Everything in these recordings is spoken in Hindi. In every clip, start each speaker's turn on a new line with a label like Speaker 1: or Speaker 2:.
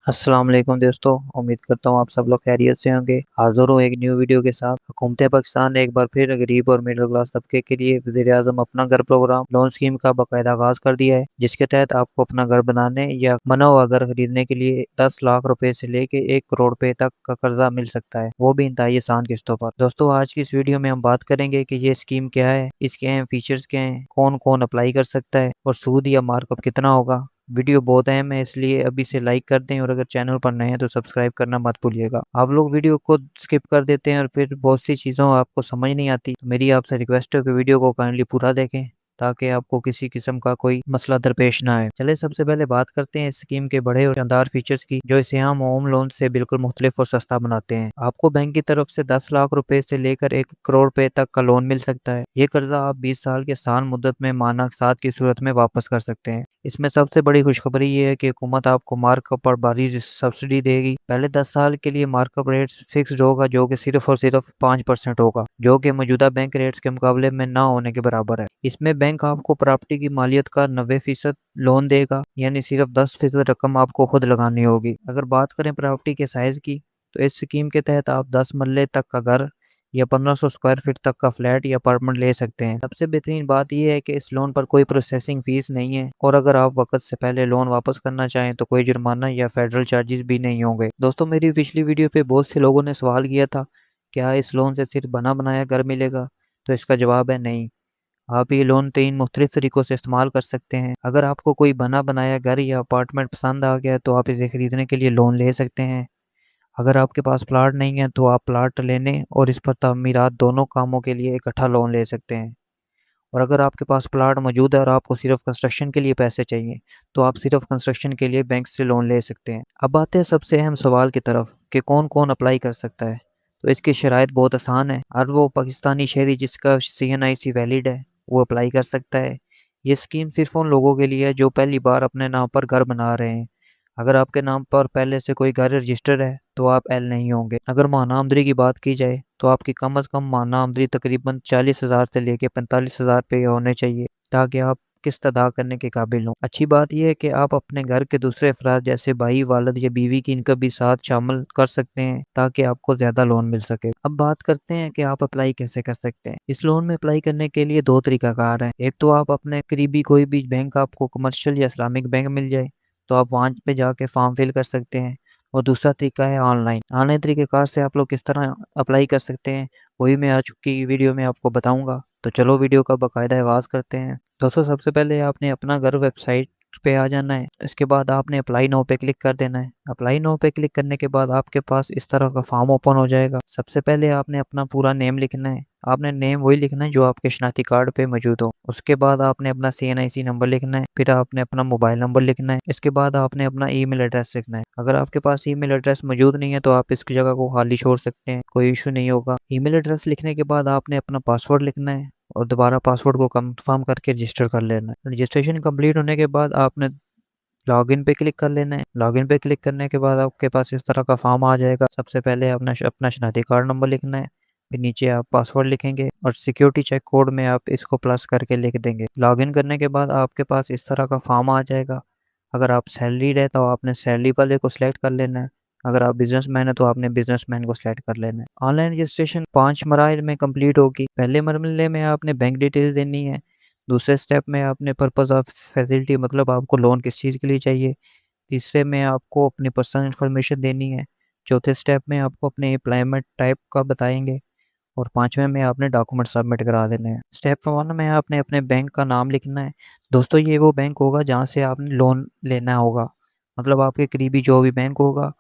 Speaker 1: अस्सलाम वालेकुम दोस्तों। उम्मीद करता हूँ आप सब लोग खैरियत से होंगे। हाजिर हूँ एक न्यू वीडियो के साथ। हुकूमत पाकिस्तान ने एक बार फिर गरीब और मिडिल क्लास तबके के लिए वज़ीर आज़म अपना घर प्रोग्राम लोन स्कीम का बाकायदा आगाज कर दिया है, जिसके तहत आपको अपना घर बनाने या बना हुआ घर खरीदने के लिए 10 लाख रुपए से लेके 1 करोड़ रुपए तक का कर्जा मिल सकता है, वो भी इंतहाई आसान किस्तों पर। दोस्तों, आज की इस वीडियो में हम बात करेंगे कि ये स्कीम क्या है, इसके अहम फीचर्स क्या हैं, कौन कौन अप्लाई कर सकता है और सूद या मार्कअप कितना होगा। वीडियो बहुत अहम है, इसलिए अभी से लाइक कर दें और अगर चैनल पर नए हैं तो सब्सक्राइब करना मत भूलिएगा। आप लोग वीडियो को स्किप कर देते हैं और फिर बहुत सी चीज़ों आपको समझ नहीं आती, तो मेरी आपसे रिक्वेस्ट है कि वीडियो को काइंडली पूरा देखें ताकि आपको किसी किस्म का कोई मसला दरपेश ना आए। चले सबसे पहले बात करते हैं इस स्कीम के बड़े और शानदार फीचर्स की, जो इसे हम होम लोन से बिल्कुल मुख्तलिफ और सस्ता बनाते हैं। आपको बैंक की तरफ से 10 लाख रुपए से लेकर 1 करोड़ रुपए तक का लोन मिल सकता है। ये कर्जा आप 20 साल के आसान मुद्दत में माना साथ की सूरत में वापस कर सकते हैं। इसमें सबसे बड़ी खुशखबरी ये है कि हुकूमत आपको मार्कअप पर भारी सब्सिडी देगी। पहले 10 साल के लिए मार्कअप रेट फिक्स्ड होगा, जो कि सिर्फ और सिर्फ 5% होगा, जो कि मौजूदा बैंक रेट्स के मुकाबले में ना होने के बराबर है। इसमें बैंक आपको प्रॉपर्टी की मालियत का 90% लोन देगा, यानी सिर्फ 10% रकम आपको खुद लगानी होगी। अगर बात करें प्रॉपर्टी के साइज की, तो इस स्कीम के तहत आप 10 मरले तक का घर या 1500 स्क्वायर फीट तक का फ्लैट या अपार्टमेंट ले सकते हैं। सबसे बेहतरीन बात यह है कि इस लोन पर कोई प्रोसेसिंग फीस नहीं है और अगर आप वक्त से पहले लोन वापस करना चाहें तो कोई जुर्माना या फेडरल चार्जेस भी नहीं होंगे। दोस्तों, मेरी पिछली वीडियो पे बहुत से लोगों ने सवाल किया था, क्या इस लोन से सिर्फ बना बनाया घर मिलेगा? तो इसका जवाब है नहीं। आप ये लोन 3 मुख्तलिफ तरीकों से इस्तेमाल कर सकते हैं। अगर आपको कोई बना बनाया घर या अपार्टमेंट पसंद आ गया तो आप इसे खरीदने के लिए लोन ले सकते हैं। अगर आपके पास प्लाट नहीं है तो आप प्लाट लेने और इस पर तामीरात दोनों कामों के लिए इकट्ठा लोन ले सकते हैं। और अगर आपके पास प्लाट मौजूद है और आपको सिर्फ कंस्ट्रक्शन के लिए पैसे चाहिए तो आप सिर्फ कंस्ट्रक्शन के लिए बैंक से लोन ले सकते हैं। अब आते हैं सबसे अहम सवाल की तरफ कि कौन कौन अप्लाई कर सकता है। तो इसकी शराइत बहुत आसान है। हर वो पाकिस्तानी शहरी जिसका CNIC वैलिड है वो अप्लाई कर सकता है। ये स्कीम सिर्फ उन लोगों के लिए है जो पहली बार अपने नाम पर घर बना रहे हैं। अगर आपके नाम पर पहले से कोई घर रजिस्टर है तो आप एल नहीं होंगे। अगर माना आमदनी की बात की जाए तो आपकी कम से कम माना आमदनी तकरीबन 40,000 से लेके 45,000 पे होने चाहिए ताकि आप किस्त अदा करने के काबिल हों। अच्छी बात यह है कि आप अपने घर के दूसरे अफराद जैसे भाई, वालिद या बीवी की इनकम भी साथ शामिल कर सकते हैं ताकि आपको ज्यादा लोन मिल सके। अब बात करते हैं कि आप अप्लाई कैसे कर सकते हैं। इस लोन में अप्लाई करने के लिए दो तरीकाकार हैं। एक तो आप अपने करीबी कोई भी बैंक, आपको कमर्शियल या इस्लामिक बैंक मिल जाए तो आप वहाँ पे जाके फॉर्म फिल कर सकते हैं। और दूसरा तरीका है ऑनलाइन। ऑनलाइन तरीक़ेकार से आप लोग किस तरह अप्लाई कर सकते हैं वही मैं आज की वीडियो में आपको बताऊंगा। तो चलो वीडियो का बाकायदा आगाज़ करते हैं। दोस्तों, सबसे पहले आपने अपना घर वेबसाइट पे आ जाना है। इसके बाद आपने अप्लाई नाउ पे क्लिक कर देना है। अप्लाई नाउ पे क्लिक करने के बाद आपके पास इस तरह का फॉर्म ओपन हो जाएगा। सबसे पहले आपने अपना पूरा नेम लिखना है। आपने नेम वही लिखना है जो आपके शनाख्ती कार्ड पे मौजूद हो। उसके बाद आपने अपना CNIC नंबर लिखना है। फिर आपने अपना मोबाइल नंबर लिखना है। इसके बाद आपने अपना ईमेल एड्रेस लिखना है। अगर आपके पास ईमेल एड्रेस मौजूद नहीं है तो आप इसकी जगह को खाली छोड़ सकते हैं, कोई इशू नहीं होगा। ईमेल एड्रेस लिखने के बाद आपने अपना पासवर्ड लिखना है और दोबारा पासवर्ड को कंफर्म करके रजिस्टर कर लेना है। रजिस्ट्रेशन कंप्लीट होने के बाद आपने लॉगिन पे क्लिक कर लेना है। लॉगिन पे क्लिक करने के बाद आपके पास इस तरह का फॉर्म आ जाएगा। सबसे पहले आपने अपना शनाख्ती कार्ड नंबर लिखना है। फिर नीचे आप पासवर्ड लिखेंगे और सिक्योरिटी चेक कोड में आप इसको प्लस करके लिख देंगे। लॉगिन करने के बाद आपके पास इस तरह का फॉर्म आ जाएगा। अगर आप सैलरी है तो आपने सैलरी वाले को सिलेक्ट कर लेना है। अगर आप बिजनेसमैन है तो आपने बिजनेसमैन को सिलेक्ट कर लेना है। ऑनलाइन रजिस्ट्रेशन 5 मराइल में कंप्लीट होगी। पहले मरहले में आपने बैंक डिटेल्स देनी है। दूसरे स्टेप में आपने पर्पस ऑफ फैसिलिटी, मतलब आपको लोन किस चीज़ के लिए चाहिए। तीसरे में आपको अपनी पर्सनल इन्फॉर्मेशन देनी है। चौथे स्टेप में आपको अपने एम्प्लॉयमेंट टाइप का बताएंगे और पाँचवें में आपने डॉक्यूमेंट सबमिट करा देने हैं। स्टेप 1 में आपने अपने बैंक का नाम लिखना है। दोस्तों, ये वो बैंक होगा जहाँ से आपने लोन लेना होगा। मतलब आपके करीबी जो भी बैंक होगा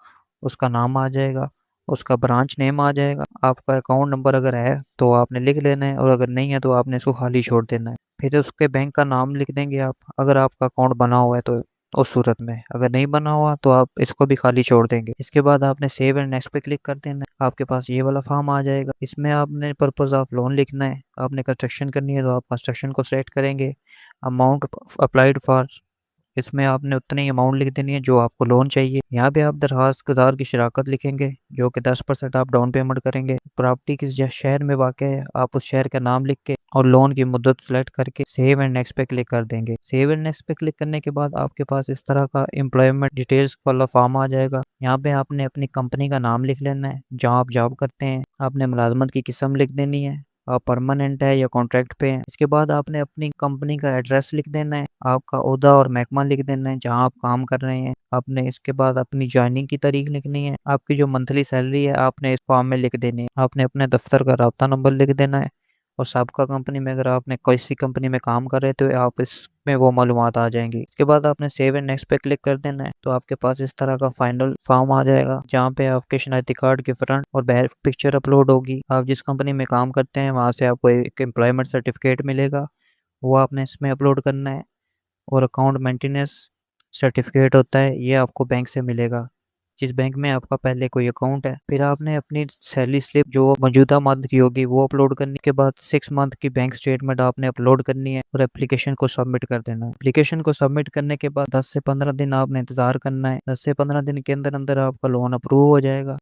Speaker 1: उसका नाम आ जाएगा, उसका ब्रांच नेम आ जाएगा। आपका अकाउंट नंबर अगर है तो आपने लिख लेना है और अगर नहीं है तो आपने इसको खाली छोड़ देना है। फिर उसके बैंक का नाम लिख देंगे आप, अगर आपका अकाउंट बना हुआ है तो उस सूरत में। अगर नहीं बना हुआ तो आप इसको भी खाली छोड़ देंगे। इसके बाद आपने सेव एंड नेक्स्ट पे क्लिक कर देना है। आपके पास ये वाला फॉर्म आ जाएगा। इसमें आपने पर्पस ऑफ लोन लिखना है। आपने कंस्ट्रक्शन करनी है तो आप कंस्ट्रक्शन को सेलेक्ट करेंगे। अमाउंट अप्लाइड फॉर, इसमें आपने उतनी अमाउंट लिख देनी है जो आपको लोन चाहिए। यहाँ पे आप दरखास्तदार की शराकत लिखेंगे जो कि 10% आप डाउन पेमेंट करेंगे। प्रॉपर्टी किस शहर में वाक़ है आप उस शहर का नाम लिख के और लोन की मुद्दत सेलेक्ट करके सेव एंड नेक्स्ट पे क्लिक कर देंगे। सेव एंड नेक्स्ट पे क्लिक करने के बाद आपके पास इस तरह का एम्प्लॉयमेंट डिटेल्स वाला फॉर्म आ जाएगा। यहाँ पे आपने अपनी कंपनी का नाम लिख लेना है, जहाँ आप जॉब करते हैं। आपने मुलाजमत की किस्म लिख देनी है, आप परमानेंट है या कॉन्ट्रैक्ट पे हैं। इसके बाद आपने अपनी कंपनी का एड्रेस लिख देना है, आपका ओहदा और महकमा लिख देना है जहाँ आप काम कर रहे हैं। आपने इसके बाद अपनी ज्वाइनिंग की तारीख लिखनी है, आपकी जो मंथली सैलरी है आपने इस फॉर्म में लिख देनी है। आपने अपने दफ्तर का राब्ता नंबर लिख देना है, और साबका कंपनी में अगर आपने किसी कंपनी में काम कर रहे थे तो आप इसमें वो मालूमात आ जाएंगी। इसके बाद आपने सेव एंड नेक्स्ट पे क्लिक कर देना है, तो आपके पास इस तरह का फाइनल फॉर्म आ जाएगा जहाँ पे आपके शनाख्ती कार्ड के फ्रंट और बैक पिक्चर अपलोड होगी। आप जिस कंपनी में काम करते हैं वहाँ से आपको एक एम्प्लॉयमेंट सर्टिफिकेट मिलेगा, वो आपने इसमें अपलोड करना है। और अकाउंट मेंटेनेंस सर्टिफिकेट होता है, ये आपको बैंक से मिलेगा, जिस बैंक में आपका पहले कोई अकाउंट है। फिर आपने अपनी सैलरी स्लिप जो मौजूदा मंथ की होगी वो अपलोड करने के बाद 6 मंथ की बैंक स्टेटमेंट आपने अपलोड करनी है और एप्लीकेशन को सबमिट कर देना है। एप्लीकेशन को सबमिट करने के बाद 10 से 15 दिन आपने इंतजार करना है। 10 से 15 दिन के अंदर अंदर आपका लोन अप्रूव हो जाएगा।